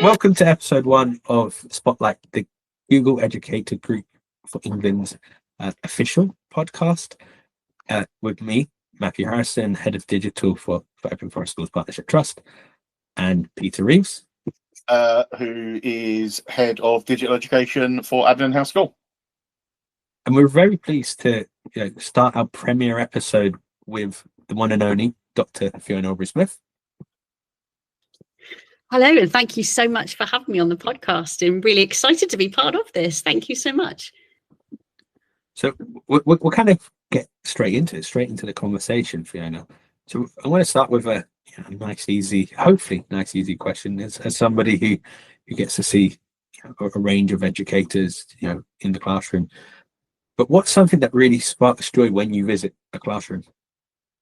Welcome to episode 1 of Spotlight, the Google Educator Group for England's official podcast, with me, Matthew Harrison, Head of Digital for Open Forest Schools Partnership Trust, and Peter Reeves, who is Head of Digital Education for Aberdeen House School. And we're very pleased to start our premiere episode with the one and only Dr. Fiona Aubrey-Smith. Hello, and thank you so much for having me on the podcast. I'm really excited to be part of this. Thank you so much. So we'll kind of get straight into the conversation, Fiona. So I want to start with a hopefully nice, easy question. As somebody who gets to see a range of educators, in the classroom. But what's something that really sparks joy when you visit a classroom?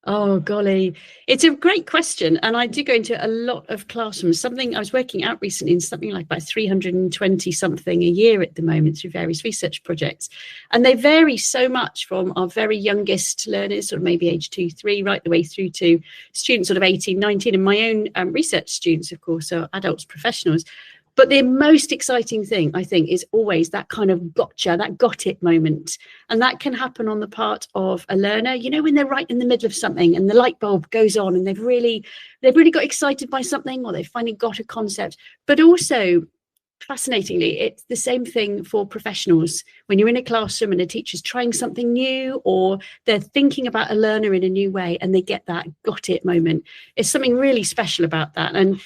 Oh, golly. It's a great question. And I do go into a lot of classrooms. Something I was working out recently in something like about 320 something a year at the moment through various research projects. And they vary so much from our very youngest learners, sort of maybe age 2, 3, right the way through to students sort of 18, 19. And my own research students, of course, are adults, professionals. But the most exciting thing, I think, is always that kind of gotcha, that got it moment. And that can happen on the part of a learner, when they're right in the middle of something and the light bulb goes on and they've really got excited by something, or they've finally got a concept. But also, fascinatingly, it's the same thing for professionals. When you're in a classroom and a teacher's trying something new, or they're thinking about a learner in a new way and they get that got it moment, there's something really special about that. And,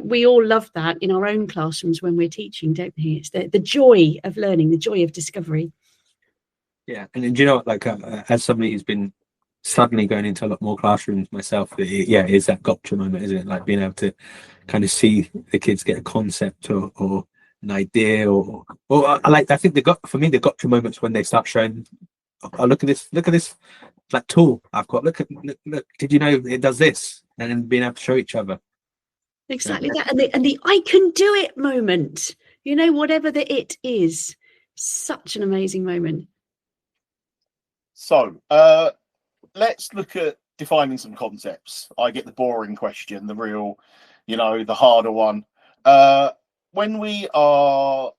we all love that in our own classrooms when we're teaching, don't we? It's the joy of learning, the joy of discovery. Yeah. And as somebody who's been suddenly going into a lot more classrooms myself, it is that gotcha moment, isn't it? Like being able to kind of see the kids get a concept or an idea, or I think for me the gotcha moments when they start showing, oh, look at this like tool I've got, look, did you know it does this, and then being able to show each other exactly that, and the I can do it moment, whatever the it is, such an amazing moment. So let's look at defining some concepts. I get the boring question, the real, the harder one. When we are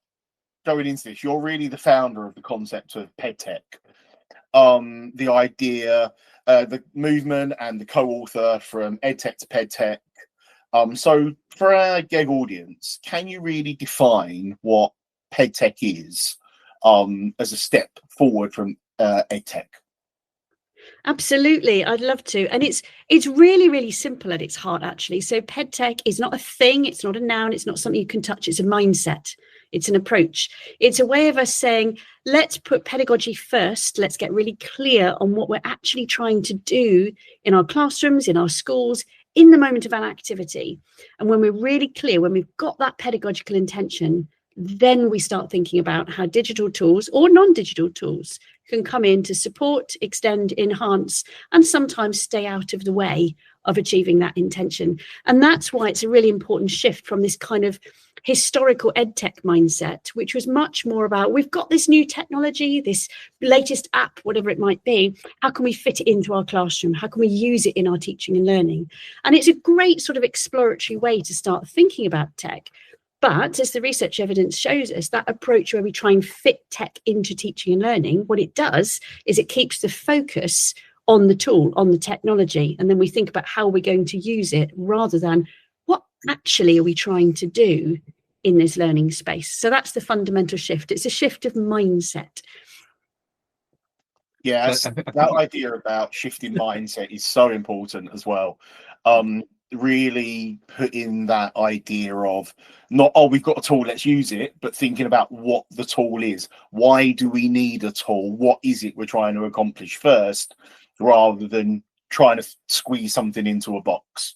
going into this, you're really the founder of the concept of PedTech. The idea, the movement, and the co-author from EdTech to PedTech. So for our GEG audience, can you really define what PedTech is as a step forward from EdTech? Absolutely, I'd love to. And it's really, really simple at its heart, actually. So PedTech is not a thing, it's not a noun, it's not something you can touch, it's a mindset, it's an approach. It's a way of us saying, let's put pedagogy first, let's get really clear on what we're actually trying to do in our classrooms, in our schools, in the moment of an activity. And when we're really clear, when we've got that pedagogical intention, then we start thinking about how digital tools or non-digital tools can come in to support, extend, enhance, and sometimes stay out of the way of achieving that intention. And that's why it's a really important shift from this kind of historical EdTech mindset, which was much more about, we've got this new technology, this latest app, whatever it might be, how can we fit it into our classroom? How can we use it in our teaching and learning? And it's a great sort of exploratory way to start thinking about tech. But as the research evidence shows us, that approach where we try and fit tech into teaching and learning, what it does is it keeps the focus on the tool, on the technology, and then we think about how we're going to use it rather than what actually are we trying to do in this learning space. So that's the fundamental shift. It's a shift of mindset. Yes, that idea about shifting mindset is so important as well. Really put in that idea of not, we've got a tool, let's use it, but thinking about what the tool is. Why do we need a tool? What is it we're trying to accomplish first, rather than trying to squeeze something into a box?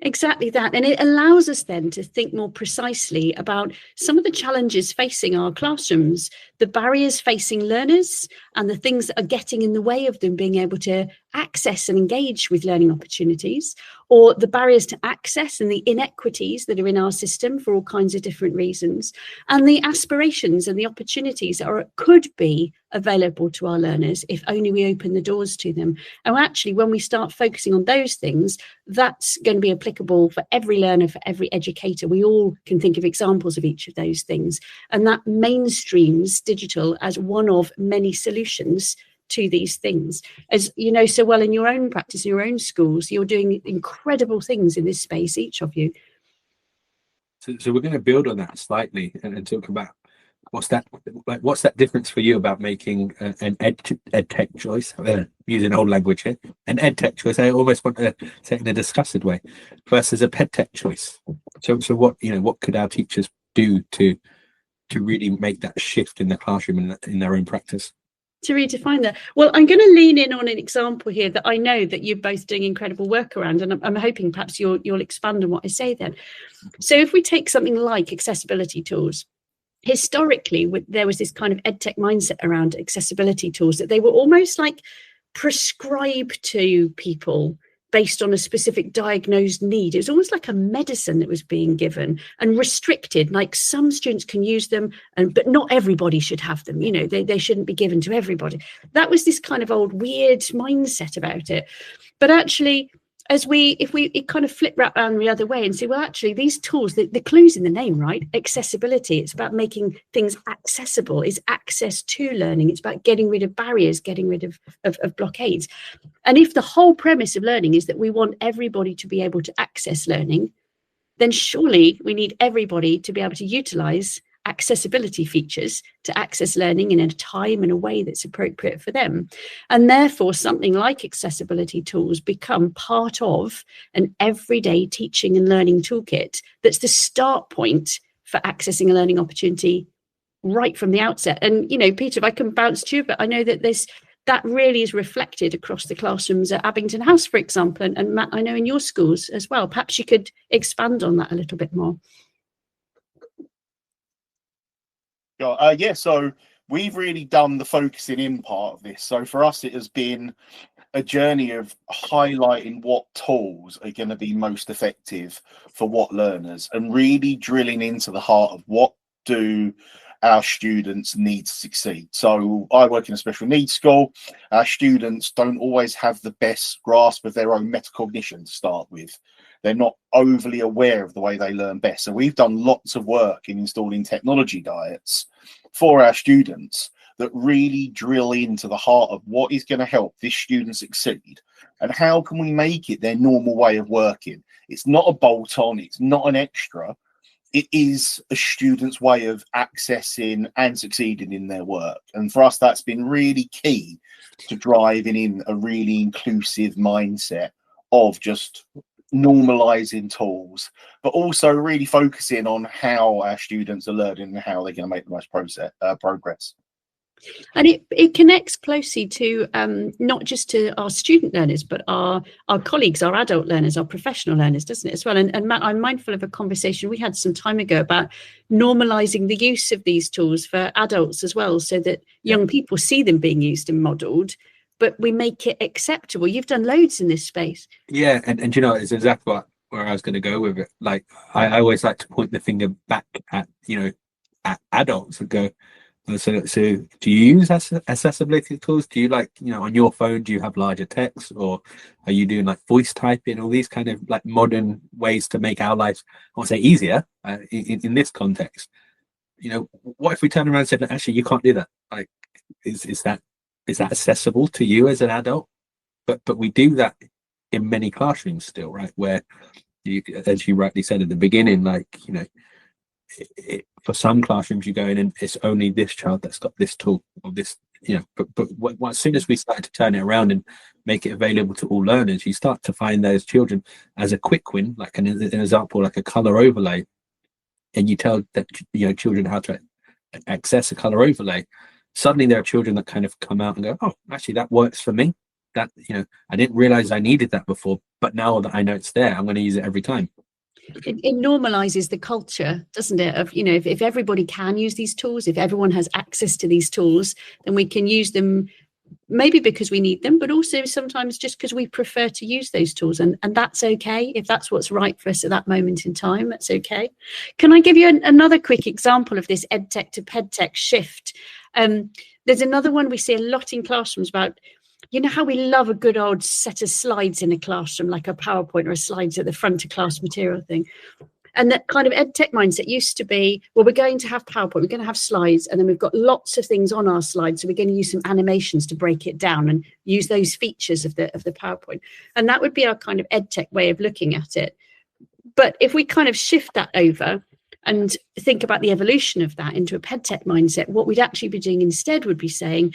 Exactly that. And it allows us then to think more precisely about some of the challenges facing our classrooms, the barriers facing learners, and the things that are getting in the way of them being able to access and engage with learning opportunities, or the barriers to access and the inequities that are in our system for all kinds of different reasons, and the aspirations and the opportunities that could be available to our learners if only we open the doors to them. And actually, when we start focusing on those things, that's going to be applicable for every learner, for every educator. We all can think of examples of each of those things. And that mainstreams digital as one of many solutions to these things. As you know so well in your own practice, in your own schools, you're doing incredible things in this space, each of you. So we're going to build on that slightly and talk about what's that difference for you about making an EdTech choice, using old language here, an EdTech choice. I almost want to say it in a disgusted way, versus a PedTech choice. So what could our teachers do to really make that shift in the classroom and in their own practice? To redefine that. Well, I'm going to lean in on an example here that I know that you're both doing incredible work around, and I'm hoping perhaps you'll expand on what I say then. So if we take something like accessibility tools, historically there was this kind of EdTech mindset around accessibility tools, that they were almost like prescribed to people based on a specific diagnosed need. It was almost like a medicine that was being given and restricted, like some students can use them, but not everybody should have them. They shouldn't be given to everybody. That was this kind of old weird mindset about it. But actually, if we kind of flip around the other way and say, well, actually, these tools, the clue's in the name, right? Accessibility. It's about making things accessible. It's access to learning. It's about getting rid of barriers, getting rid of blockades. And if the whole premise of learning is that we want everybody to be able to access learning, then surely we need everybody to be able to utilize accessibility features to access learning in a time and a way that's appropriate for them. And therefore, something like accessibility tools become part of an everyday teaching and learning toolkit that's the start point for accessing a learning opportunity right from the outset. And, Peter, if I can bounce to you, but I know that that really is reflected across the classrooms at Abington House, for example, and Matt, I know in your schools as well. Perhaps you could expand on that a little bit more. So we've really done the focusing in part of this. So for us, it has been a journey of highlighting what tools are going to be most effective for what learners, and really drilling into the heart of what do our students need to succeed. So I work in a special needs school. Our students don't always have the best grasp of their own metacognition to start with. They're not overly aware of the way they learn best. So we've done lots of work in installing technology diets for our students that really drill into the heart of what is going to help this student succeed, and how can we make it their normal way of working. It's not a bolt-on, it's not an extra. It is a student's way of accessing and succeeding in their work. And for us, that's been really key to driving in a really inclusive mindset of just normalizing tools, but also really focusing on how our students are learning and how they're going to make the most progress. And it connects closely to not just to our student learners, but our colleagues, our adult learners, our professional learners, doesn't it, as well? And Matt, I'm mindful of a conversation we had some time ago about normalizing the use of these tools for adults as well, so that young people see them being used and modeled, but we make it acceptable. You've done loads in this space. Yeah, and it's exactly where I was going to go with it. Like, I always like to point the finger back at at adults and go, so do you use accessibility tools? Do you on your phone, do you have larger text, or are you doing like voice typing, all these kind of like modern ways to make our lives, I want to say, easier in this context? What if we turn around and said, actually, you can't do that? Like, is that accessible to you as an adult? But we do that in many classrooms still, right? Where you, as you rightly said at the beginning, for some classrooms you go in and it's only this child that's got this tool or this, but as soon as we started to turn it around and make it available to all learners, you start to find those children as a quick win, like an example, like a color overlay, and you tell that children how to access a color overlay. Suddenly there are children that kind of come out and go, oh, actually that works for me. That, I didn't realize I needed that before, but now that I know it's there, I'm going to use it every time. It normalizes the culture, doesn't it? Of, if everybody can use these tools, if everyone has access to these tools, then we can use them maybe because we need them, but also sometimes just because we prefer to use those tools. And that's okay. If that's what's right for us at that moment in time, that's okay. Can I give you another quick example of this EdTech to PedTech shift? There's another one we see a lot in classrooms about, you know how we love a good old set of slides in a classroom, like a PowerPoint or a slides at the front of class material thing. And that kind of EdTech mindset used to be, well, we're going to have PowerPoint, we're going to have slides, and then we've got lots of things on our slides. So we're going to use some animations to break it down and use those features of the PowerPoint. And that would be our kind of EdTech way of looking at it. But if we kind of shift that over and think about the evolution of that into a PedTech mindset, what we'd actually be doing instead would be saying,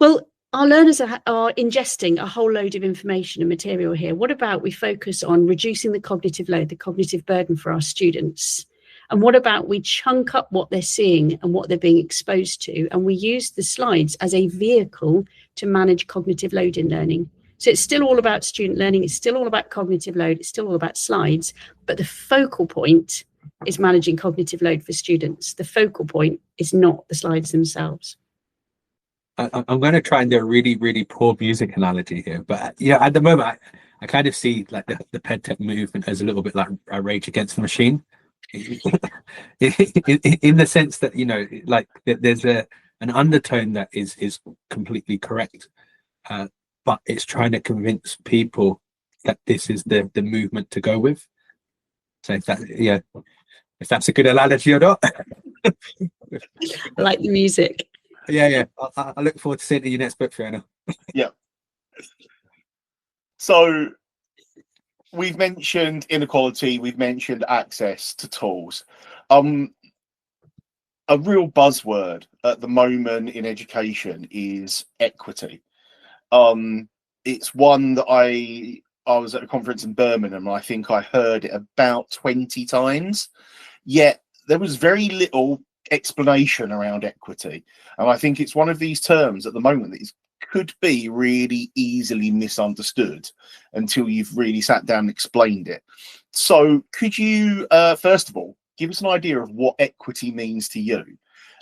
well, our learners are ingesting a whole load of information and material here. What about we focus on reducing the cognitive load, the cognitive burden for our students? And what about we chunk up what they're seeing and what they're being exposed to, and we use the slides as a vehicle to manage cognitive load in learning? So it's still all about student learning, it's still all about cognitive load, it's still all about slides, but the focal point is managing cognitive load for students. The focal point is not the slides themselves. I'm going to try and do a really, really poor music analogy here, but yeah, at the moment, I kind of see like the PedTech movement as a little bit like a Rage Against the Machine, in the sense that, you know, like there's an undertone that is completely correct, but it's trying to convince people that this is the movement to go with. So if that's a good analogy or not. I like the music. Yeah. I look forward to seeing your next book, Fiona. Yeah. So we've mentioned inequality, we've mentioned access to tools. A real buzzword at the moment in education is equity. It's one that I was at a conference in Birmingham, and I think I heard it about 20 times, yet there was very little explanation around equity. And I think it's one of these terms at the moment that could be really easily misunderstood until you've really sat down and explained it. So could you, first of all, give us an idea of what equity means to you,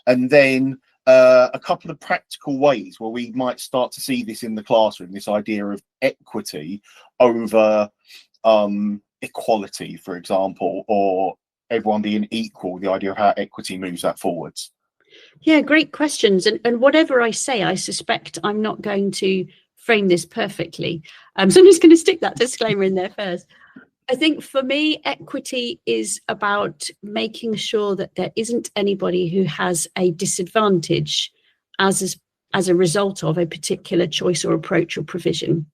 and then a couple of practical ways where we might start to see this in the classroom, this idea of equity over equality, for example, or everyone being equal, the idea of how equity moves that forwards. Yeah, great questions. And whatever I say, I suspect I'm not going to frame this perfectly. So I'm just going to stick that disclaimer in there first. I think for me, equity is about making sure that there isn't anybody who has a disadvantage as a result of a particular choice or approach or provision.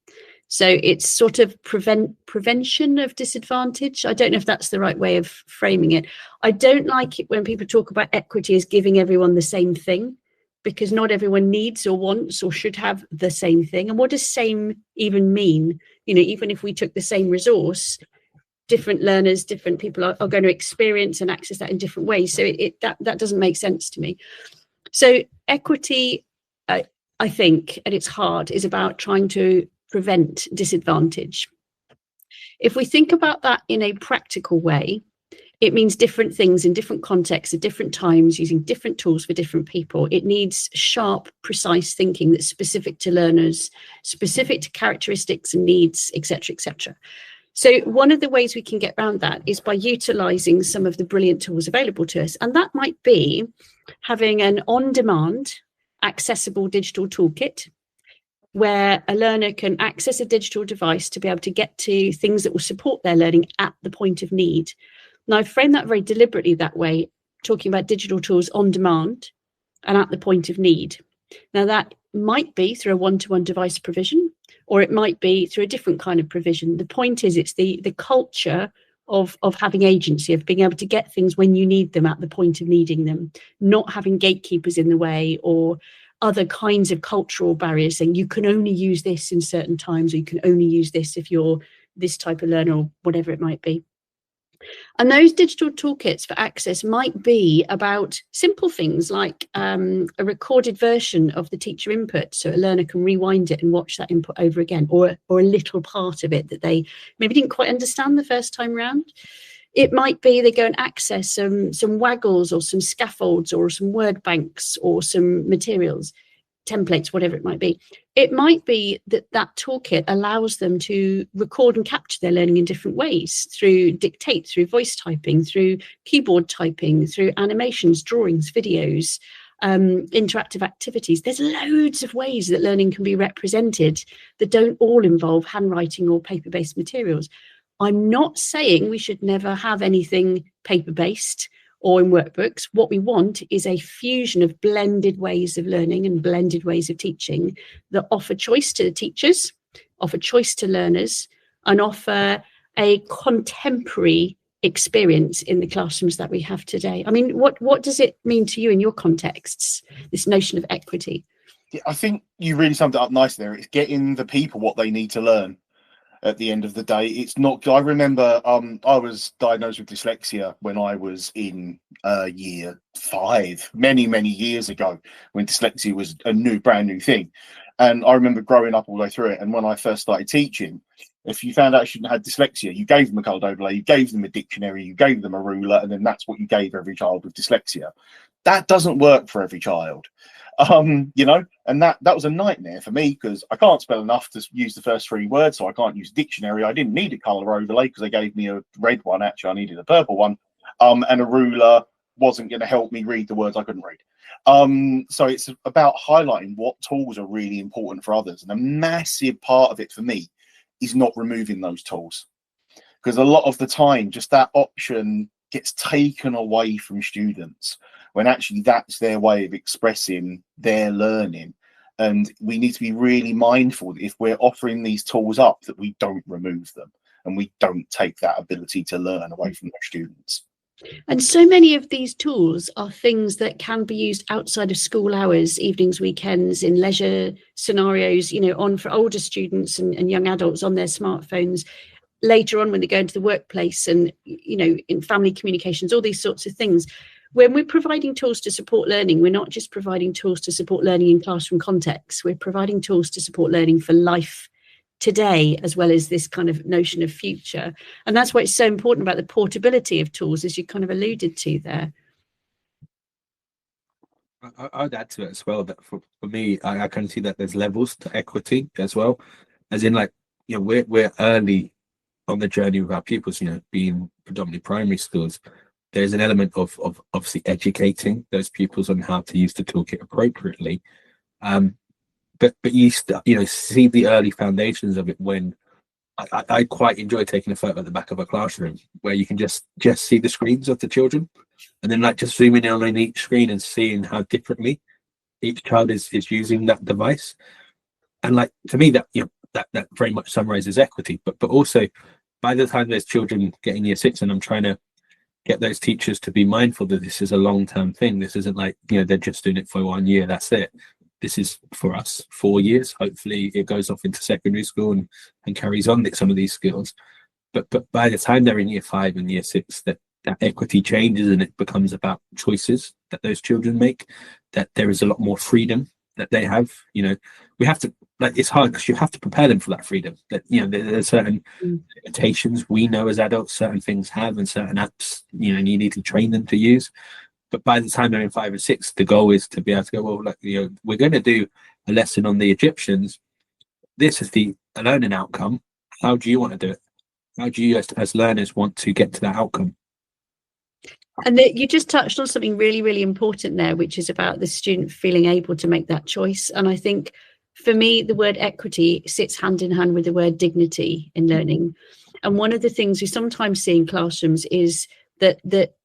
So it's sort of prevention of disadvantage. I don't know if that's the right way of framing it. I don't like it when people talk about equity as giving everyone the same thing, because not everyone needs or wants or should have the same thing. And what does same even mean? You know, even if we took the same resource, different learners, different people are going to experience and access that in different ways. So that doesn't make sense to me. So equity, I think, at its heart, is about trying to prevent disadvantage. If we think about that in a practical way, it means different things in different contexts at different times, using different tools for different people. It needs sharp, precise thinking that's specific to learners, specific to characteristics and needs, etc., etc. So one of the ways we can get around that is by utilising some of the brilliant tools available to us. And that might be having an on-demand, accessible digital toolkit, where a learner can access a digital device to be able to get to things that will support their learning at the point of need. Now, I've framed that very deliberately that way, talking about digital tools on demand and at the point of need. Now, that might be through a one-to-one device provision, or it might be through a different kind of provision. The point is, it's the culture of having agency, of being able to get things when you need them at the point of needing them, not having gatekeepers in the way or other kinds of cultural barriers saying you can only use this in certain times, or you can only use this if you're this type of learner, or whatever it might be. And those digital toolkits for access might be about simple things like a recorded version of the teacher input, so a learner can rewind it and watch that input over again, or a little part of it that they maybe didn't quite understand the first time round. It might be they go and access some waggles or some scaffolds or some word banks or some materials. templates, whatever it might be. It might be that that toolkit allows them to record and capture their learning in different ways, through dictate, through voice typing, through keyboard typing, through animations, drawings, videos, interactive activities. There's loads of ways that learning can be represented that don't all involve handwriting or paper-based materials. I'm not saying we should never have anything paper-based or in workbooks. What we want is a fusion of blended ways of learning and blended ways of teaching that offer choice to the teachers, offer choice to learners, and offer a contemporary experience in the classrooms that we have today. I mean, what does it mean to you in your contexts, this notion of equity? Yeah, I think you really summed it up nicely there. It's getting the people what they need to learn. At the end of the day, it's not. I remember I was diagnosed with dyslexia when I was in year 5, many years ago, when dyslexia was a brand new thing. And I remember growing up all the way through it. And when I first started teaching, if you found out a student had dyslexia, you gave them a coloured overlay, you gave them a dictionary, you gave them a ruler, and then that's what you gave every child with dyslexia. That doesn't work for every child. You know, and that was a nightmare for me, because I can't spell enough to use the first 3 words, so I can't use dictionary. I didn't need a colour overlay because they gave me a red one. Actually, I needed a purple one, and a ruler wasn't going to help me read the words I couldn't read. So it's about highlighting what tools are really important for others, and a massive part of it for me is not removing those tools, because a lot of the time just that option gets taken away from students, when actually that's their way of expressing their learning. And we need to be really mindful that if we're offering these tools up, that we don't remove them and we don't take that ability to learn away from their students. And so many of these tools are things that can be used outside of school hours, evenings, weekends, in leisure scenarios, you know, on for older students and young adults on their smartphones, later on when they go into the workplace, and, you know, in family communications, all these sorts of things. When we're providing tools to support learning, we're not just providing tools to support learning in classroom contexts, we're providing tools to support learning for life today, as well as this kind of notion of future. And that's why it's so important about the portability of tools, as you kind of alluded to there. I'd add to it as well that for me, I can see that there's levels to equity as well, as in, like, you know, we're early on the journey with our pupils, you know, being predominantly primary schools. There's an element of obviously educating those pupils on how to use the toolkit appropriately. But you know, see the early foundations of it when I quite enjoy taking a photo at the back of a classroom where you can just see the screens of the children, and then like just zooming in on each screen and seeing how differently each child is using that device. And like, to me, that, you know, that very much summarizes equity. But also, by the time there's children getting year 6, and I'm trying to get those teachers to be mindful that this is a long-term thing. This isn't like, you know, they're just doing it for 1 year, that's it. This is for us 4 years. Hopefully it goes off into secondary school and carries on some of these skills. But by the time they're in year 5 and year 6, that equity changes, and it becomes about choices that those children make, that there is a lot more freedom that they have. You know, we have to, like, it's hard because you have to prepare them for that freedom. That, you know, there's certain limitations we know as adults, certain things have, and certain apps, you know, you need to train them to use. But by the time they're in 5 and 6, the goal is to be able to go, well, like, you know, we're going to do a lesson on the Egyptians. This is the learning outcome. How do you want to do it? How do you, as learners, want to get to that outcome? And you just touched on something really, really important there, which is about the student feeling able to make that choice. And I think, for me, the word equity sits hand in hand with the word dignity in learning. And one of the things we sometimes see in classrooms is that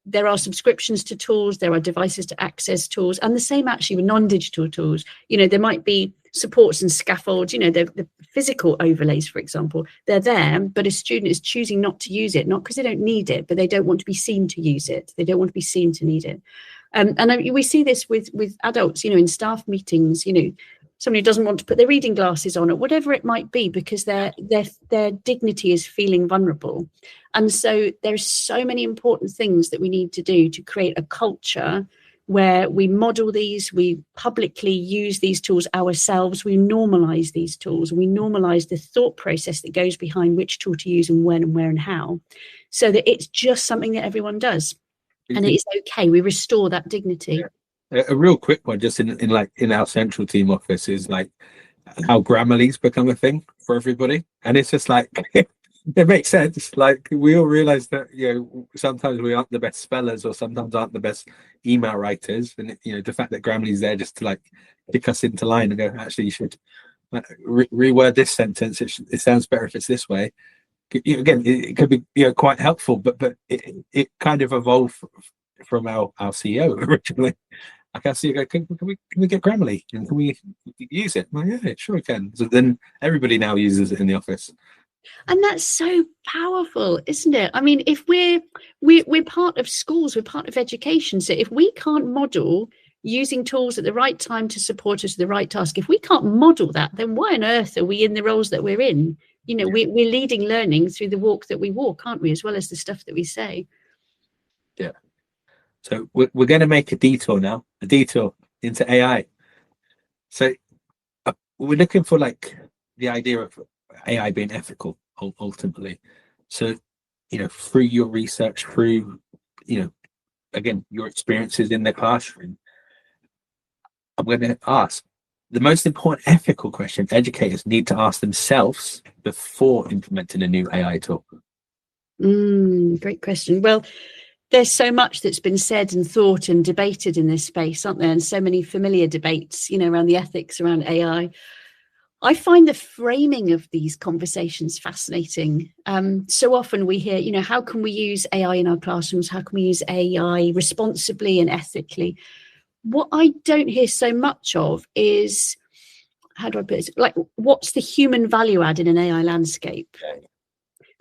there are subscriptions to tools, there are devices to access tools, and the same actually with non-digital tools. You know, there might be supports and scaffolds, you know, the physical overlays, for example, they're there, but a student is choosing not to use it, not because they don't need it, but they don't want to be seen to use it. They don't want to be seen to need it. And we see this with adults, you know, in staff meetings, you know, somebody doesn't want to put their reading glasses on, or whatever it might be, because their dignity is feeling vulnerable. And so there's so many important things that we need to do to create a culture where we model these, we publicly use these tools ourselves, we normalize these tools, we normalize the thought process that goes behind which tool to use and when and where and how, so that it's just something that everyone does. And it's okay, we restore that dignity. A real quick one, just in like in our central team office, is like how Grammarly's become a thing for everybody, and it's just like it makes sense. Like we all realize that sometimes we aren't the best spellers, or sometimes aren't the best email writers, and the fact that Grammarly's there just to like kick us into line and go, actually, you should reword this sentence. It sounds better if it's this way. Again, it could be quite helpful, but it kind of evolved from our CEO originally. I can see go, can we get Grammarly and can we use it? Well, yeah, sure we can. So then everybody now uses it in the office. And that's so powerful, isn't it? I mean, if we're part of schools, we're part of education. So if we can't model using tools at the right time to support us to the right task, if we can't model that, then why on earth are we in the roles that we're in? We're leading learning through the walk that we walk, aren't we, as well as the stuff that we say. Yeah. So we're going to make a detour now, into AI. So we're looking for like the idea of AI being ethical ultimately. So, through your research, through, again, your experiences in the classroom, I'm going to ask the most important ethical question educators need to ask themselves before implementing a new AI tool. Great question. Well, there's so much that's been said and thought and debated in this space, aren't there? And so many familiar debates, around the ethics around AI. I find the framing of these conversations fascinating. So often we hear, how can we use AI in our classrooms? How can we use AI responsibly and ethically? What I don't hear so much of is, how do I put it? Like, what's the human value add in an AI landscape?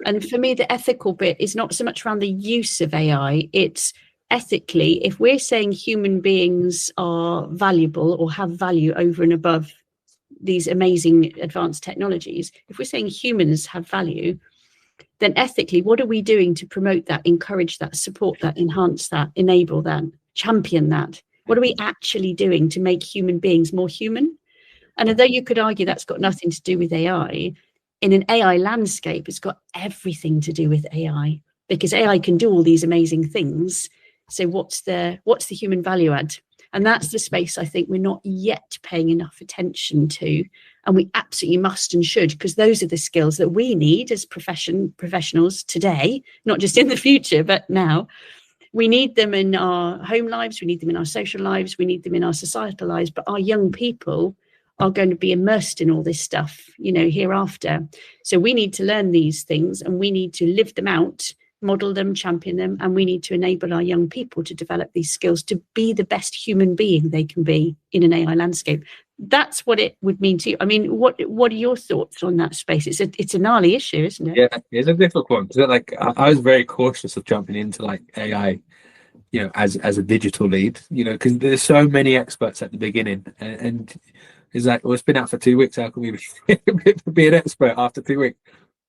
And for me, the ethical bit is not so much around the use of AI. It's ethically, if we're saying human beings are valuable or have value over and above these amazing advanced technologies, if we're saying humans have value, then ethically, what are we doing to promote that, encourage that, support that, enhance that, enable that, champion that? What are we actually doing to make human beings more human? And although you could argue that's got nothing to do with AI, in an AI landscape, it's got everything to do with AI, because AI can do all these amazing things. So what's the human value add? And that's the space I think we're not yet paying enough attention to. And we absolutely must and should, because those are the skills that we need as professionals today, not just in the future, but now. We need them in our home lives, we need them in our social lives, we need them in our societal lives, but our young people are going to be immersed in all this stuff, hereafter. So we need to learn these things and we need to live them out, model them, champion them, and we need to enable our young people to develop these skills to be the best human being they can be in an AI landscape. That's what it would mean to you. I mean, what are your thoughts on that space? It's a gnarly issue, isn't it? Yeah, it's a difficult one, because like I was very cautious of jumping into like AI, as a digital lead, because there's so many experts at the beginning, and it's like, well, it's been out for 2 weeks. How can we be an expert after 2 weeks?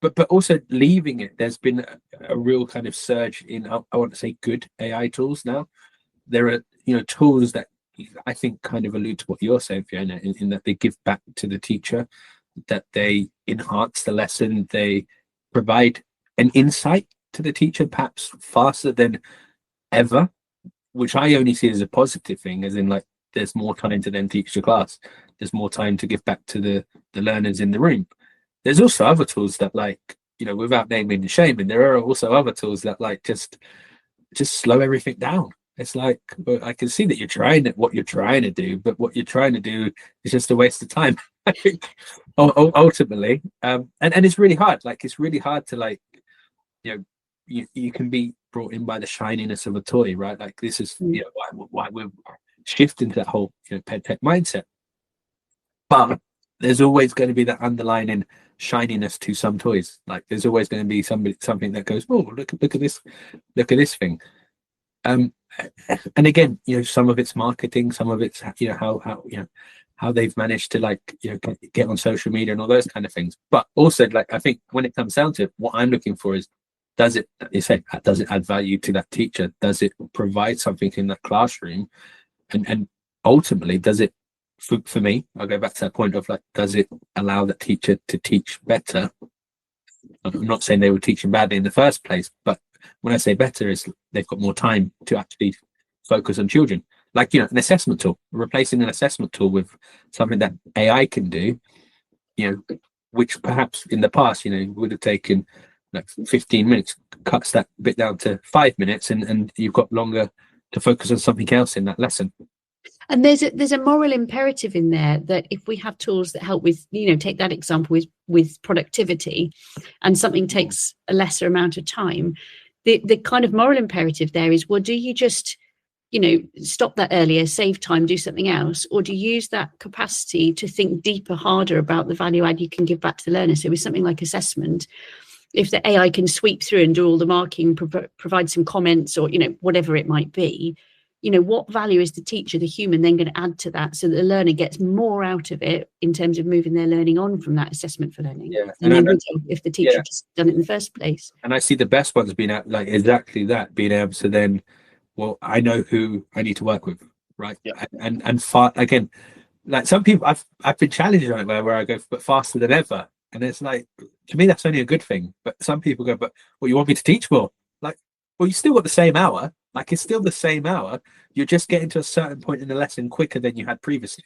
But also leaving it, there's been a real kind of surge in, I want to say, good AI tools now. There are tools that I think kind of allude to what you're saying, Fiona, in that they give back to the teacher, that they enhance the lesson, they provide an insight to the teacher perhaps faster than ever, which I only see as a positive thing, as in like there's more time to then teach the class, there's more time to give back to the learners in the room. There's also other tools that, like, without naming and shaming, there are also other tools that like just slow everything down. It's like, well, I can see that you're trying what you're trying to do, but what you're trying to do is just a waste of time, I think, ultimately. And it's really hard. Like, it's really hard to, like, you can be brought in by the shininess of a toy, right? Like, this is why we're shifting to that whole PedTech mindset. But there's always going to be that underlying shininess to some toys. Like, there's always going to be something that goes, oh, look at this thing. And again, some of it's marketing, some of it's how they've managed to, like, get on social media and all those kind of things. But also, like, I think when it comes down to it, what I'm looking for is, does it add value to that teacher? Does it provide something in that classroom? And ultimately, does it, for me, I'll go back to that point of, like, does it allow the teacher to teach better? I'm not saying they were teaching badly in the first place, but when I say better, is they've got more time to actually focus on children. like, you know, an assessment tool, replacing an assessment tool with something that AI can do, you know, which perhaps in the past, you know, would have taken like 15 minutes, cuts that bit down to 5 minutes, and you've got longer to focus on something else in that lesson. And there's a moral imperative in there that if we have tools that help with, you know, take that example with productivity, and something takes a lesser amount of time, the kind of moral imperative there is, well, do you just, you know, stop that earlier, save time, do something else, or do you use that capacity to think deeper, harder about the value add you can give back to the learner? So with something like assessment, if the AI can sweep through and do all the marking, provide some comments, or, you know, whatever it might be, you know, what value is the teacher, the human, then going to add to that so that the learner gets more out of it in terms of moving their learning on from that assessment for learning than they would if the teacher just done it in the first place. And I see the best ones being at, like, exactly that, being able to then, well, I know who I need to work with, right? Yeah. And far, again, like some people, I've been challenged on it where I go, but faster than ever, and it's like, to me that's only a good thing. But some people go, but well, you want me to teach more? Like, well, you still got the same hour. Like, it's still the same hour. You're just getting to a certain point in the lesson quicker than you had previously.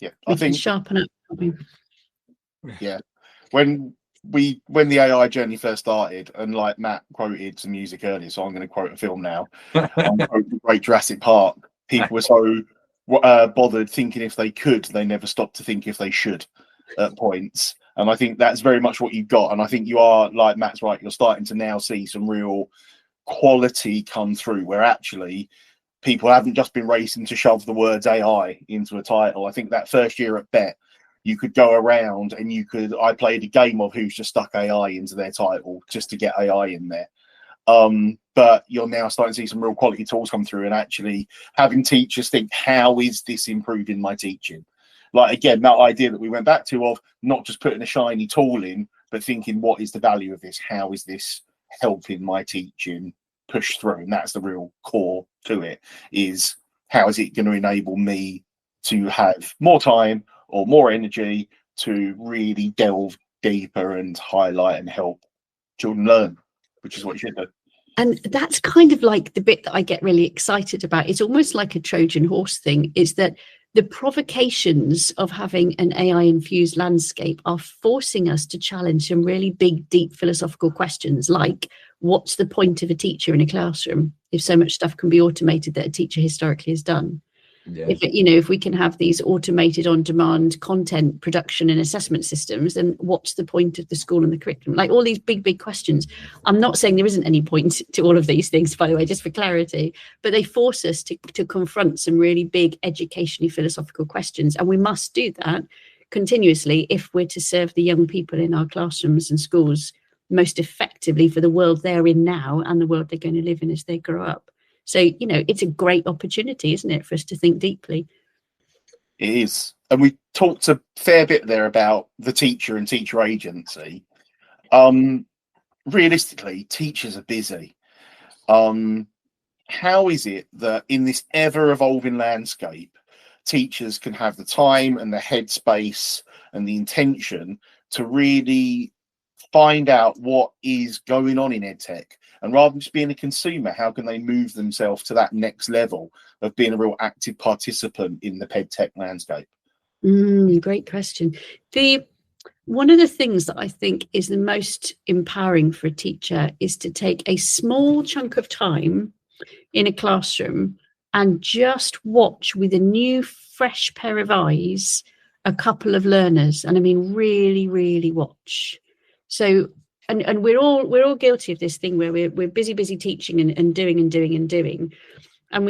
Yeah, I think sharpen up. Yeah, when the AI journey first started, and like Matt quoted some music earlier, so I'm going to quote a film now. The Great Jurassic Park. People were so bothered thinking if they could, they never stopped to think if they should at points. And I think that's very much what you got. And I think you are, like Matt's right, you're starting to now see some real quality come through, where actually people haven't just been racing to shove the words AI into a title. I think that first year at BET, you could go around and I played a game of who's just stuck AI into their title just to get AI in there. But you're now starting to see some real quality tools come through, and actually having teachers think, how is this improving my teaching? Like, again, that idea that we went back to of not just putting a shiny tool in, but thinking, what is the value of this? How is this helping my teaching push through? And that's the real core to it, is how is it going to enable me to have more time or more energy to really delve deeper and highlight and help children learn, which is what you should do. And that's kind of like the bit that I get really excited about. It's almost like a Trojan horse thing, is that the provocations of having an AI-infused landscape are forcing us to challenge some really big, deep philosophical questions, like, what's the point of a teacher in a classroom if so much stuff can be automated that a teacher historically has done? Yeah. If we can have these automated on-demand content production and assessment systems, then what's the point of the school and the curriculum? Like, all these big questions. I'm not saying there isn't any point to all of these things, by the way, just for clarity, but they force us to confront some really big educationally philosophical questions. And we must do that continuously if we're to serve the young people in our classrooms and schools most effectively for the world they're in now and the world they're going to live in as they grow up. So, it's a great opportunity, isn't it, for us to think deeply? It is. And we talked a fair bit there about the teacher and teacher agency. Realistically, teachers are busy. How is it that in this ever-evolving landscape, teachers can have the time and the headspace and the intention to really find out what is going on in EdTech? And rather than just being a consumer, how can they move themselves to that next level of being a real active participant in the PedTech landscape? Great question. One of the things that I think is the most empowering for a teacher is to take a small chunk of time in a classroom and just watch with a new, fresh pair of eyes a couple of learners. And I mean, really, really watch. So, and we're all guilty of this thing where we're busy teaching and doing. And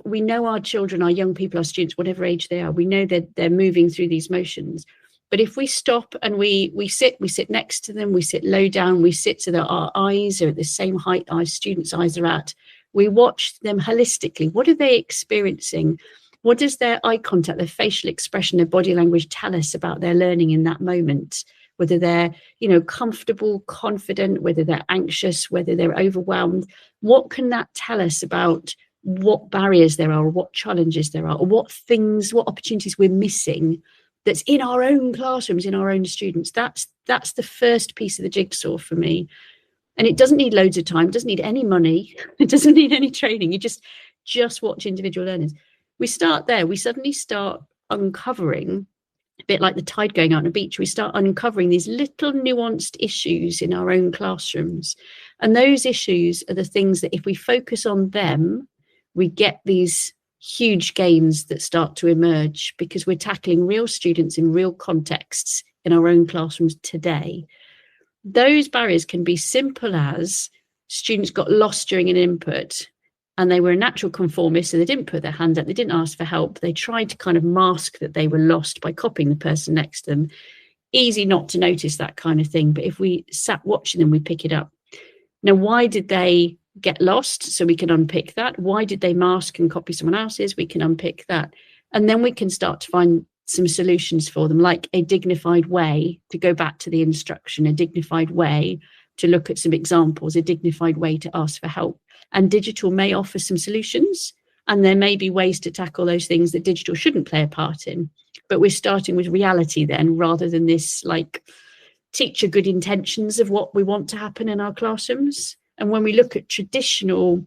we know our children, our young people, our students, whatever age they are, we know that they're moving through these motions. But if we stop and we sit next to them, we sit low down, we sit so that our eyes are at the same height our students' eyes are at, we watch them holistically. What are they experiencing? What does their eye contact, their facial expression, their body language tell us about their learning in that moment? Whether they're, comfortable, confident, whether they're anxious, whether they're overwhelmed. What can that tell us about what barriers there are, or what challenges there are, or what opportunities we're missing that's in our own classrooms, in our own students? That's the first piece of the jigsaw for me. And it doesn't need loads of time, doesn't need any money, it doesn't need any training. You just just watch individual learners. We start there. We suddenly start uncovering, a bit like the tide going out on a beach, we start uncovering these little nuanced issues in our own classrooms. And those issues are the things that if we focus on them, we get these huge gains that start to emerge, because we're tackling real students in real contexts in our own classrooms today. Those barriers can be simple as students got lost during an input and they were a natural conformist, so they didn't put their hand up, they didn't ask for help, they tried to kind of mask that they were lost by copying the person next to them. Easy not to notice that kind of thing, but if we sat watching them, we pick it up. Now, why did they get lost? So we can unpick that. Why did they mask and copy someone else's? We can unpick that. And then we can start to find some solutions for them, like a dignified way to go back to the instruction, a dignified way to look at some examples, a dignified way to ask for help. And digital may offer some solutions, and there may be ways to tackle those things that digital shouldn't play a part in. But we're starting with reality then, rather than this like teacher good intentions of what we want to happen in our classrooms. And when we look at traditional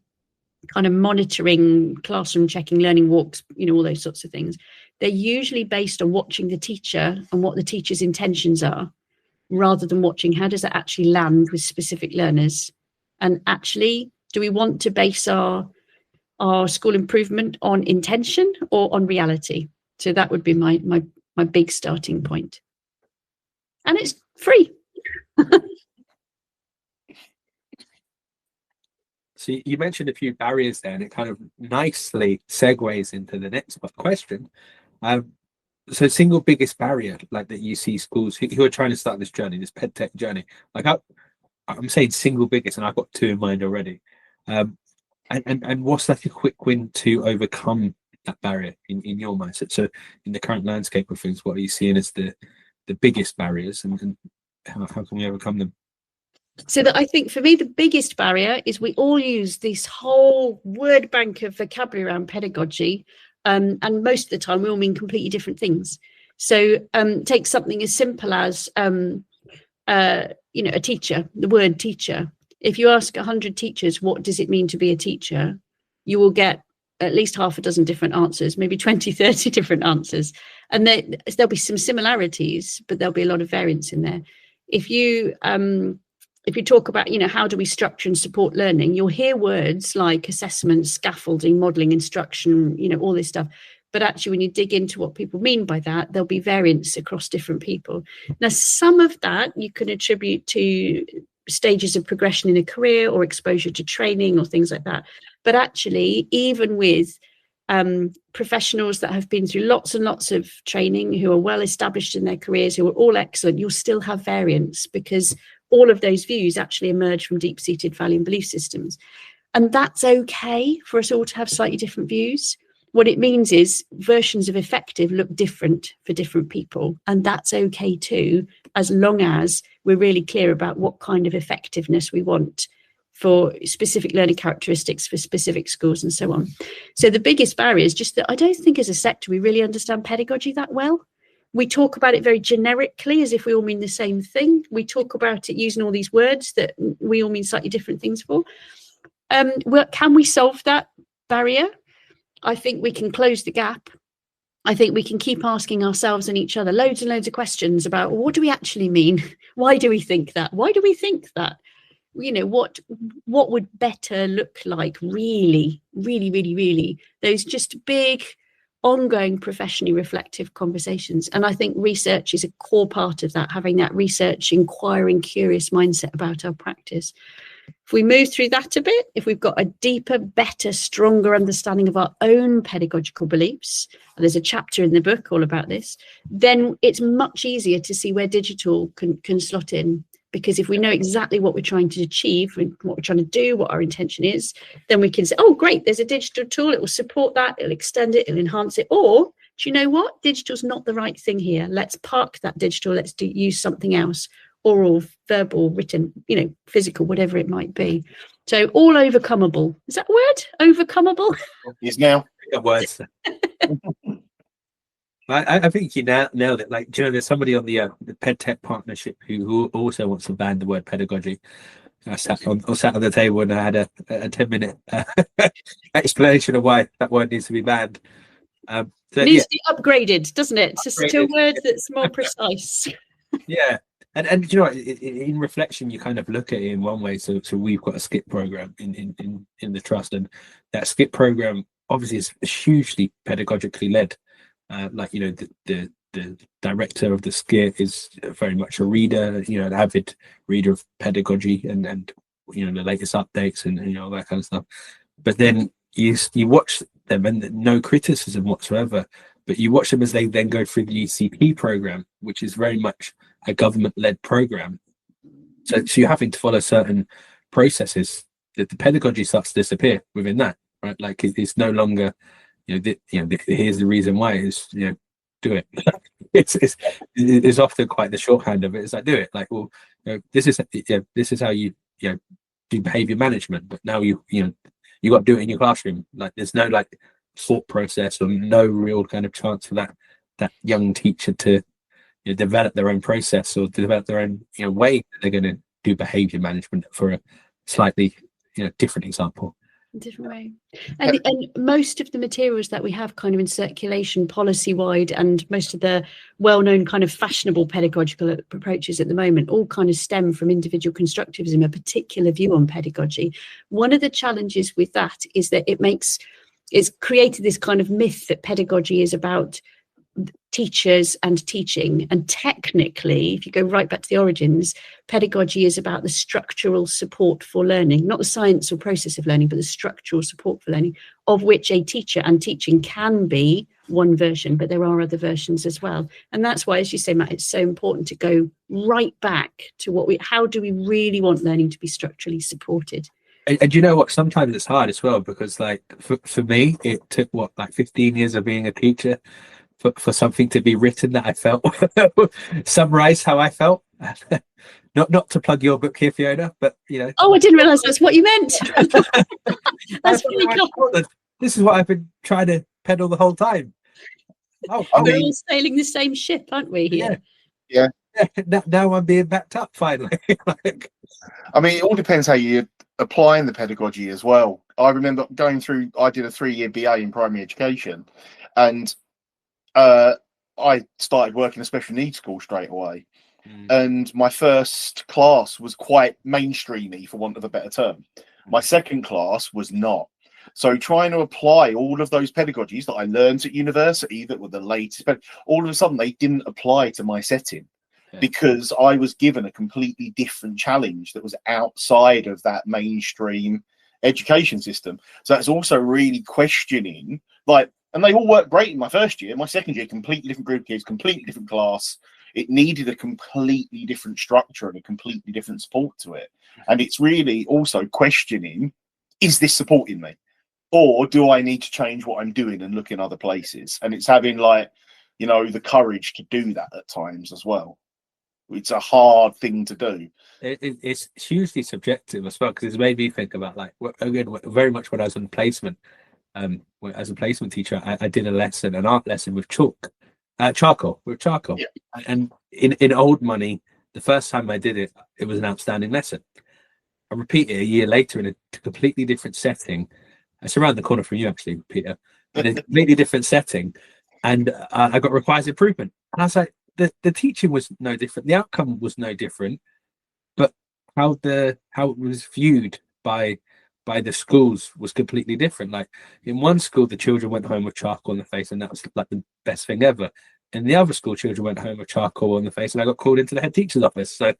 kind of monitoring, classroom checking, learning walks, all those sorts of things, they're usually based on watching the teacher and what the teacher's intentions are, rather than watching how does that actually land with specific learners. And actually, do we want to base our school improvement on intention or on reality? So that would be my big starting point. And it's free. So you mentioned a few barriers there, and it kind of nicely segues into the next question. So single biggest barrier, like that you see schools who are trying to start this journey, this PedTech journey, like I'm saying single biggest, and I've got two in mind already. And what's like a quick win to overcome that barrier in your mindset? So in the current landscape of things, what are you seeing as the biggest barriers, and how can we overcome them? So that I think for me, the biggest barrier is we all use this whole word bank of vocabulary around pedagogy. And most of the time we all mean completely different things. So take something as simple as, a teacher, the word teacher. If you ask 100 teachers, what does it mean to be a teacher? You will get at least half a dozen different answers, maybe 20, 30 different answers. And there'll be some similarities, but there'll be a lot of variance in there. If you talk about, how do we structure and support learning, you'll hear words like assessment, scaffolding, modelling, instruction, all this stuff. But actually, when you dig into what people mean by that, there'll be variance across different people. Now, some of that you can attribute to stages of progression in a career or exposure to training or things like that. But actually, even with professionals that have been through lots and lots of training, who are well established in their careers, who are all excellent, you'll still have variance, because all of those views actually emerge from deep-seated value and belief systems. And that's okay for us all to have slightly different views. What it means is versions of effective look different for different people. And that's okay too, as long as we're really clear about what kind of effectiveness we want for specific learning characteristics for specific schools and so on. So the biggest barrier is just that I don't think as a sector we really understand pedagogy that well. We talk about it very generically, as if we all mean the same thing. We talk about it using all these words that we all mean slightly different things for. Can we solve that barrier? I think we can close the gap. I think we can keep asking ourselves and each other loads and loads of questions about, what do we actually mean? Why do we think that? Why do we think that? What would better look like, really, really, really, really? Those just big, ongoing, professionally reflective conversations. And I think research is a core part of that, having that research, inquiring, curious mindset about our practice. If we move through that a bit, if we've got a deeper, better, stronger understanding of our own pedagogical beliefs, and there's a chapter in the book all about this, then it's much easier to see where digital can slot in. Because if we know exactly what we're trying to achieve, what we're trying to do, what our intention is, then we can say, oh, great, there's a digital tool. It will support that. It'll extend it. It'll enhance it. Or, do you know what? Digital's not the right thing here. Let's park that digital. Let's use something else. Oral, verbal, written, physical, whatever it might be. So all overcomable. Is that a word? Overcomable? Yes, now. Words. I think you nailed it. Like, there's somebody on the PedTech partnership who also wants to ban the word pedagogy. I sat on the table and I had a 10-minute explanation of why that word needs to be banned. So, needs to be upgraded, doesn't it? Just to a Upgraded. word that's more precise. Yeah. And you know, in reflection, you kind of look at it in one way. So we've got a skip program in the trust, and that skip program obviously is hugely pedagogically led. Like, you know, the director of the skip is very much a reader, you know, an avid reader of pedagogy and you know, the latest updates and you know, that kind of stuff. But then you watch them, and no criticism whatsoever, but you watch them as they then go through the ECP program, which is very much a government-led program. So you're having to follow certain processes. That the pedagogy starts to disappear within that, right? Like it's no longer, you know, here's the reason why is, you know, do it. it's often quite the shorthand of it. It's like, do it. Like, well, you know, this is how you know, do behavior management. But now you know, you got to do it in your classroom. Like, there's no like thought process or no real kind of chance for that young teacher to, you know, develop their own process or develop their own, you know, way that they're going to do behavior management, for a slightly, you know, different example. Different way. And most of the materials that we have kind of in circulation policy wide, and most of the well-known kind of fashionable pedagogical approaches at the moment all kind of stem from individual constructivism, a particular view on pedagogy. One of the challenges with that is that it's created this kind of myth that pedagogy is about teachers and teaching, and technically, if you go right back to the origins, pedagogy is about the structural support for learning, not the science or process of learning, but the structural support for learning, of which a teacher and teaching can be one version, but there are other versions as well. And that's why, as you say, Matt, it's so important to go right back to how do we really want learning to be structurally supported. And you know what, sometimes it's hard as well, because like for me, it took like 15 years of being a teacher for something to be written that I felt summarize how I felt. not to plug your book here, Fiona, but you know. Oh, I didn't realize that's what you meant. That's really cool. This is what I've been trying to peddle the whole time. We're all sailing the same ship, aren't we? Here. Yeah. Now I'm being backed up finally. Like, I mean, it all depends how you're applying the pedagogy as well. I remember going through, I did a 3-year BA in primary education, and I started working in a special needs school straight away. And my first class was quite mainstreamy, for want of a better term. My second class was not. So trying to apply all of those pedagogies that I learned at university that were the latest, but all of a sudden they didn't apply to my setting. Yeah. Because I was given a completely different challenge that was outside of that mainstream education system. So that's also really questioning, like, and they all worked great in my first year. My second year, completely different group of kids, completely different class. It needed a completely different structure and a completely different support to it. And it's really also questioning, is this supporting me? Or do I need to change what I'm doing and look in other places? And it's having, like, you know, the courage to do that at times as well. It's a hard thing to do. It's hugely subjective as well, because it's made me think about, like, again, very much when I was on placement. As a placement teacher, I did an art lesson with charcoal. Yeah. And in old money, the first time I did it, it was an outstanding lesson. I repeat it a year later in a completely different setting. It's around the corner from you, actually, Peter. In a completely different setting, and I got requires improvement. And I was like, the teaching was no different, the outcome was no different, but how it was viewed by the schools was completely different. Like, in one school, the children went home with charcoal on the face, and that was like the best thing ever. In the other school, children went home with charcoal on the face, and I got called into the head teacher's office. So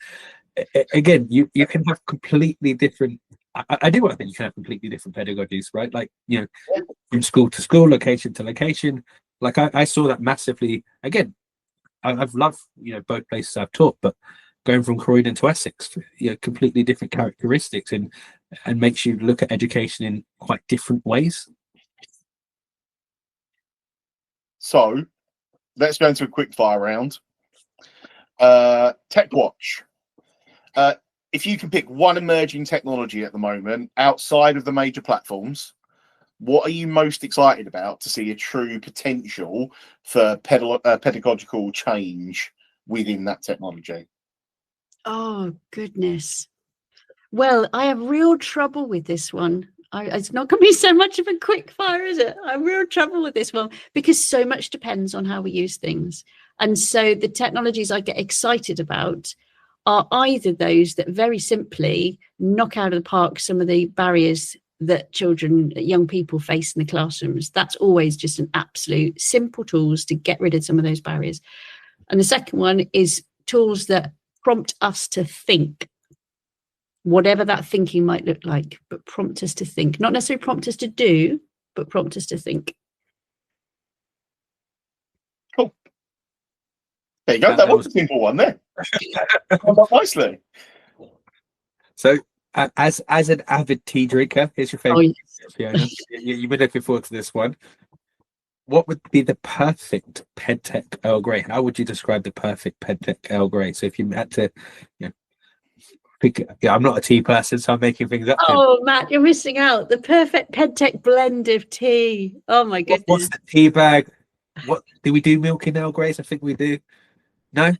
again, you can have completely different. I do think you can have completely different pedagogies, right? Like, you know, from school to school, location to location. Like, I saw that massively. Again, I've loved, you know, both places I've taught, but going from Croydon to Essex, you know, completely different characteristics, and makes you look at education in quite different ways. So let's go into a quick fire round. Tech Watch. If you can pick one emerging technology at the moment outside of the major platforms, what are you most excited about to see a true potential for pedagogical change within that technology? Oh, goodness. Well, I have real trouble with this one. It's not going to be so much of a quick fire, is it? I have real trouble with this one because so much depends on how we use things. And so the technologies I get excited about are either those that very simply knock out of the park some of the barriers that children, young people face in the classrooms. That's always just an absolute simple tools to get rid of some of those barriers. And the second one is tools that prompt us to think, whatever that thinking might look like, but prompt us to think, not necessarily prompt us to do, but prompt us to think. Cool. There you go. That was a simple one there. Nicely. So, as an avid tea drinker, here's your favorite. Yes. Fiona. You've been looking forward to this one. What would be the perfect PedTech Earl Grey? How would you describe the perfect PedTech Earl Grey? So if you had to, I'm not a tea person, so I'm making things up. Oh, Matt, you're missing out. The perfect PedTech blend of tea. Oh my goodness. What's the tea bag? What do we do? Milk in Earl Greys? I think we do. No.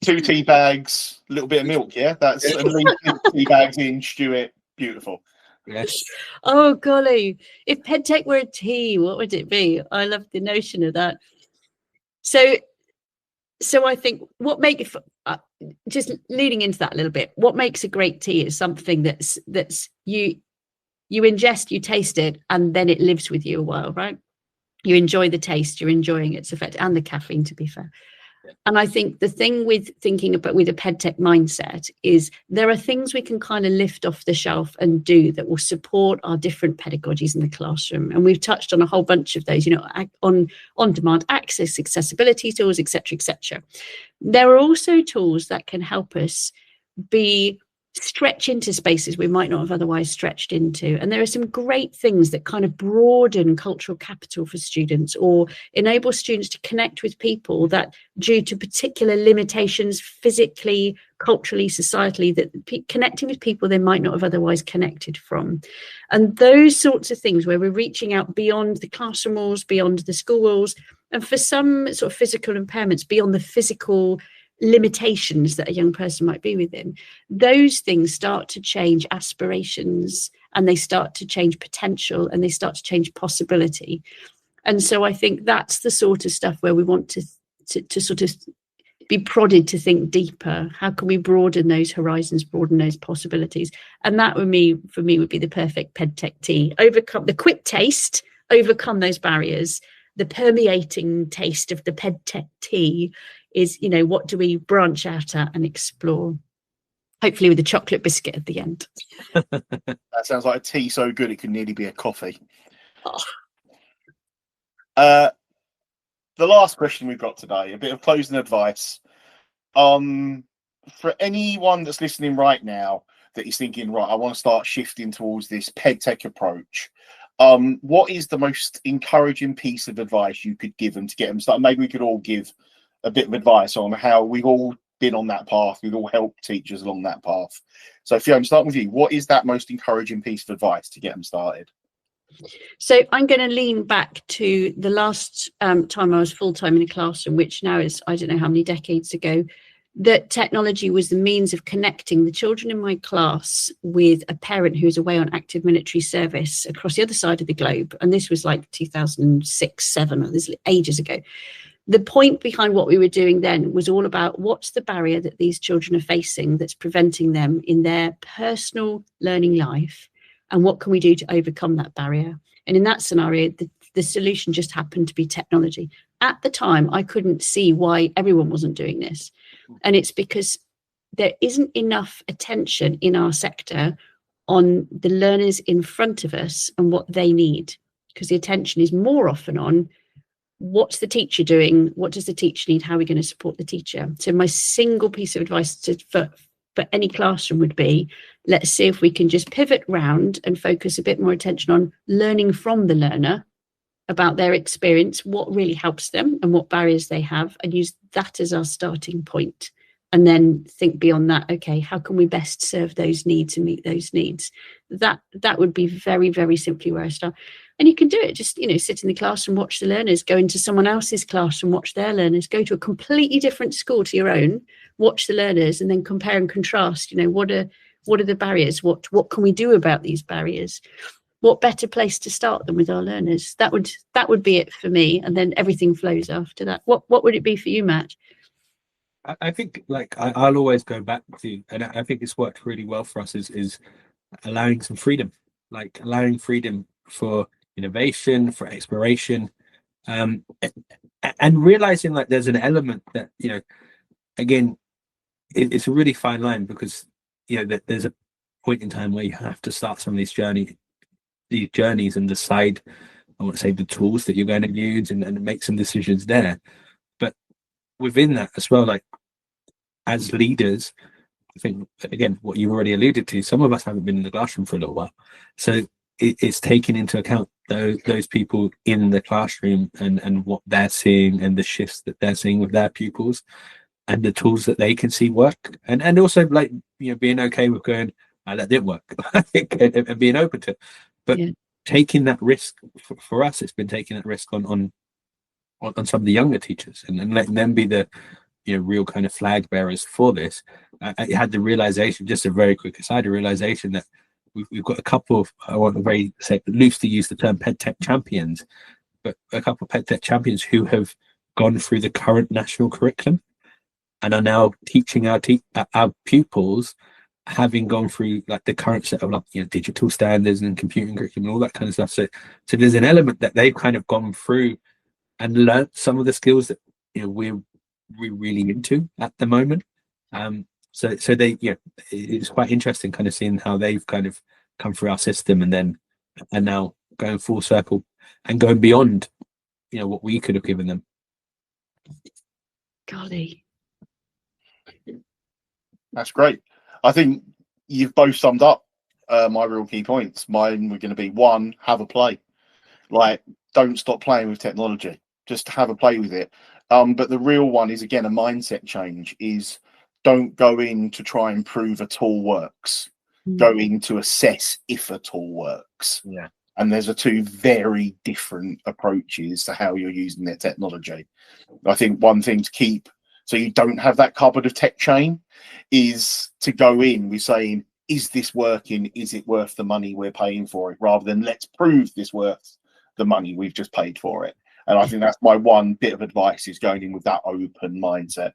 Two tea bags, a little bit of milk. Yeah, that's at least 2 tea bags in. Stew it. Beautiful. Yes. Oh golly, if PedTech were a tea, what would it be? I love the notion of that. So I think what makes just leading into that a little bit, what makes a great tea is something that's you ingest, you taste it, and then it lives with you a while, right? You enjoy the taste, you're enjoying its effect, and the caffeine, to be fair. And I think the thing with thinking about with a PedTech mindset is there are things we can kind of lift off the shelf and do that will support our different pedagogies in the classroom. And we've touched on a whole bunch of those, on-demand access, accessibility tools, etc., etc. There are also tools that can help us stretch into spaces we might not have otherwise stretched into. And there are some great things that kind of broaden cultural capital for students or enable students to connect with people that, due to particular limitations physically, culturally, societally, that connecting with people they might not have otherwise connected from. And those sorts of things where we're reaching out beyond the classroom walls, beyond the school walls, and for some sort of physical impairments, beyond the physical limitations that a young person might be within, those things start to change aspirations, and they start to change potential, and they start to change possibility. And so I think that's the sort of stuff where we want to sort of be prodded to think deeper. How can we broaden those horizons, broaden those possibilities? And that for me would be the perfect PedTech tea. Overcome the quick taste, overcome those barriers. The permeating taste of the PedTech tea is, what do we branch out at and explore? Hopefully with a chocolate biscuit at the end. That sounds like a tea so good it could nearly be a coffee. Oh. The last question we've got today, a bit of closing advice. For anyone that's listening right now that is thinking, right, I want to start shifting towards this PedTech approach, what is the most encouraging piece of advice you could give them to get them started? Maybe we could all give a bit of advice on how we've all been on that path. We've all helped teachers along that path. So Fiona, starting with you, what is that most encouraging piece of advice to get them started? So I'm going to lean back to the last time I was full-time in a classroom, which now is, I don't know how many decades ago, that technology was the means of connecting the children in my class with a parent who was away on active military service across the other side of the globe. And this was like 2006, 2007, this is ages ago. The point behind what we were doing then was all about what's the barrier that these children are facing that's preventing them in their personal learning life, and what can we do to overcome that barrier? And in that scenario, the solution just happened to be technology. At the time, I couldn't see why everyone wasn't doing this. And it's because there isn't enough attention in our sector on the learners in front of us and what they need, because the attention is more often on what's the teacher doing? What does the teacher need? How are we going to support the teacher? So my single piece of advice for any classroom would be, let's see if we can just pivot round and focus a bit more attention on learning from the learner about their experience, what really helps them and what barriers they have, and use that as our starting point. And then think beyond that, okay, how can we best serve those needs and meet those needs? That would be very, very simply where I start. And you can do it, just, sit in the class and watch the learners, go into someone else's class and watch their learners, go to a completely different school to your own, watch the learners, and then compare and contrast, what what are the barriers? What can we do about these barriers? What better place to start than with our learners? That would be it for me, and then everything flows after that. What would it be for you, Matt? I think like I'll always go back to, and I think it's worked really well for us, is allowing some freedom, like allowing freedom for innovation, for exploration, and realizing like there's an element that, again, it's a really fine line, because that there's a point in time where you have to start some of these journeys and decide, I want to say, the tools that you're going to use, and make some decisions there. But within that as well, like as leaders, I think, again, what you've already alluded to, some of us haven't been in the classroom for a little while, so it's taking into account those people in the classroom, and what they're seeing, and the shifts that they're seeing with their pupils, and the tools that they can see work, and also like being okay with going, that didn't work, and being open to it. But taking that risk, for us, it's been taking that risk on some of the younger teachers, and letting them be the real kind of flag bearers for this. I had the realization, just a very quick aside, a realization that we've got a couple of, I want to very say, loosely use the term PedTech champions, but a couple of PedTech champions who have gone through the current national curriculum and are now teaching our pupils, having gone through like the current set of digital standards and computing curriculum and all that kind of stuff. So there's an element that they've kind of gone through and learned some of the skills that we're really into at the moment. So they, it's quite interesting kind of seeing how they've kind of come through our system, and now going full circle and going beyond what we could have given them. Golly, that's great. I think you've both summed up my real key points. Mine were going to be: one, have a play. Like, don't stop playing with technology. Just have a play with it. But the real one is, again, a mindset change. Is don't go in to try and prove a tool works. Go in to assess if a tool works. Yeah. And there's two very different approaches to how you're using their technology. I think one thing to keep, so you don't have that cupboard of tech chain, is to go in with saying, is this working? Is it worth the money we're paying for it? Rather than let's prove this worth the money we've just paid for it. And I think that's my one bit of advice, is going in with that open mindset.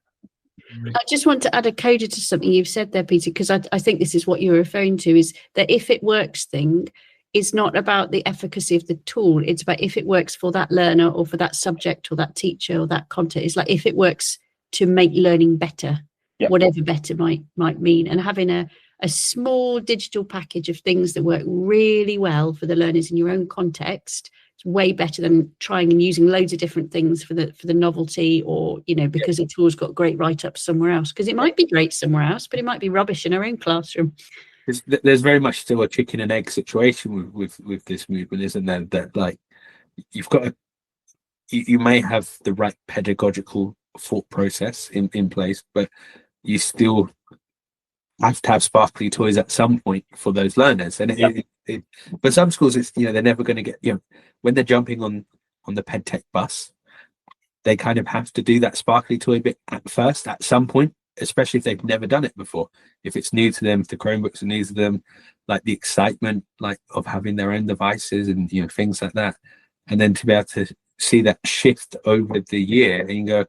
I just want to add a coda to something you've said there, Peter, because I think this is what you're referring to, is that if it works thing is not about the efficacy of the tool. It's about if it works for that learner or for that subject or that teacher or that content. It's like if it works to make learning better, whatever better might mean. And having a small digital package of things that work really well for the learners in your own context, it's way better than trying and using loads of different things for the novelty, or because the tool's got great write-ups somewhere else, because it might be great somewhere else, but it might be rubbish in our own classroom. There's very much still a chicken and egg situation with this movement, isn't there? That like you've got you may have the right pedagogical thought process in place, but you still have to have sparkly toys at some point for those learners. And but some schools, it's they're never going to get when they're jumping on the PedTech bus, they kind of have to do that sparkly toy bit at first at some point, especially if they've never done it before. If it's new to them, if the Chromebooks are new to them, like the excitement of having their own devices and things like that, and then to be able to see that shift over the year, and you go,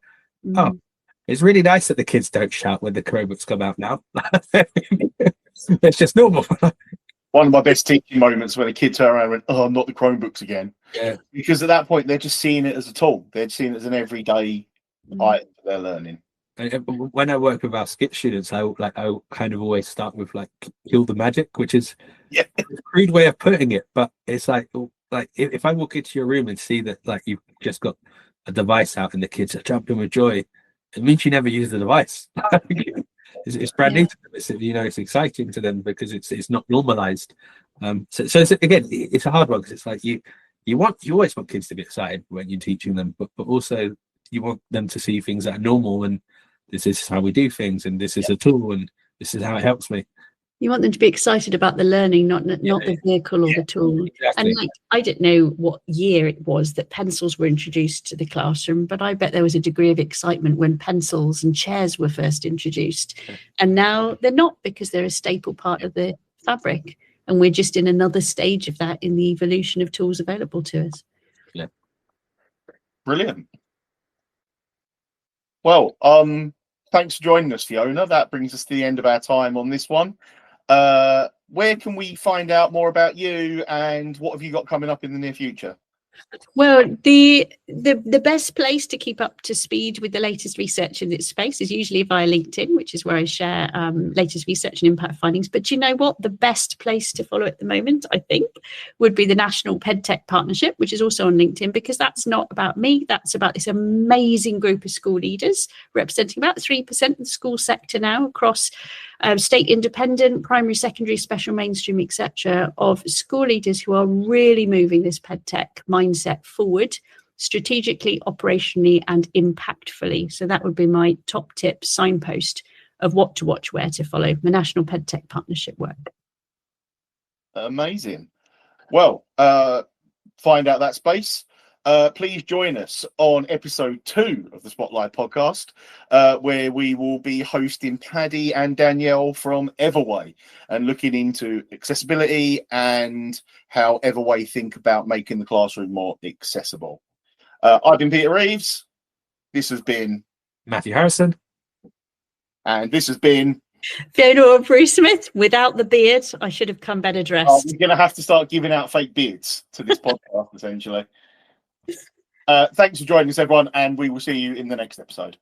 oh, it's really nice that the kids don't shout when the Chromebooks come out now. It's just normal. One of my best teaching moments when a kid turned around and went, "Oh, not the Chromebooks again." Yeah. Because at that point they're just seeing it as a tool. They're seeing it as an everyday item they're learning. When I work with our skip students, I kind of always start with kill the magic, which is a crude way of putting it, but it's like if I walk into your room and see that you've just got a device out and the kids are jumping with joy, it means you never use the device. It's brand new to them. It's exciting to them because it's not normalized. So again, it's a hard one, because it's like you always want kids to be excited when you're teaching them, but also you want them to see things that are normal, and this is how we do things, and this is a tool, and this is how it helps me. You want them to be excited about the learning, not the vehicle or the tool. Exactly. And like, I didn't know what year it was that pencils were introduced to the classroom, but I bet there was a degree of excitement when pencils and chairs were first introduced. And now they're not, because they're a staple part of the fabric. And we're just in another stage of that in the evolution of tools available to us. Yeah. Brilliant. Well, thanks for joining us, Fiona. That brings us to the end of our time on this one. Where can we find out more about you, and what have you got coming up in the near future? Well, the best place to keep up to speed with the latest research in this space is usually via LinkedIn, which is where I share latest research and impact findings. But you know what? The best place to follow at the moment, I think, would be the National PedTech Partnership, which is also on LinkedIn, because that's not about me. That's about this amazing group of school leaders representing about 3% of the school sector now across state independent, primary, secondary, special, mainstream, etc., of school leaders who are really moving this PedTech mindset forward strategically, operationally, and impactfully. So that would be my top tip signpost of what to watch, where to follow, the National PedTech Partnership work. Amazing. Well, find out that space. Please join us on episode 2 of the Spotlight podcast, where we will be hosting Paddy and Danielle from Everway and looking into accessibility and how Everway think about making the classroom more accessible. I've been Peter Reeves. This has been Matthew Harrison. And this has been Fiona Aubrey-Smith. Without the beard, I should have come better dressed. We're going to have to start giving out fake beards to this podcast, essentially. Thanks for joining us, everyone, and we will see you in the next episode.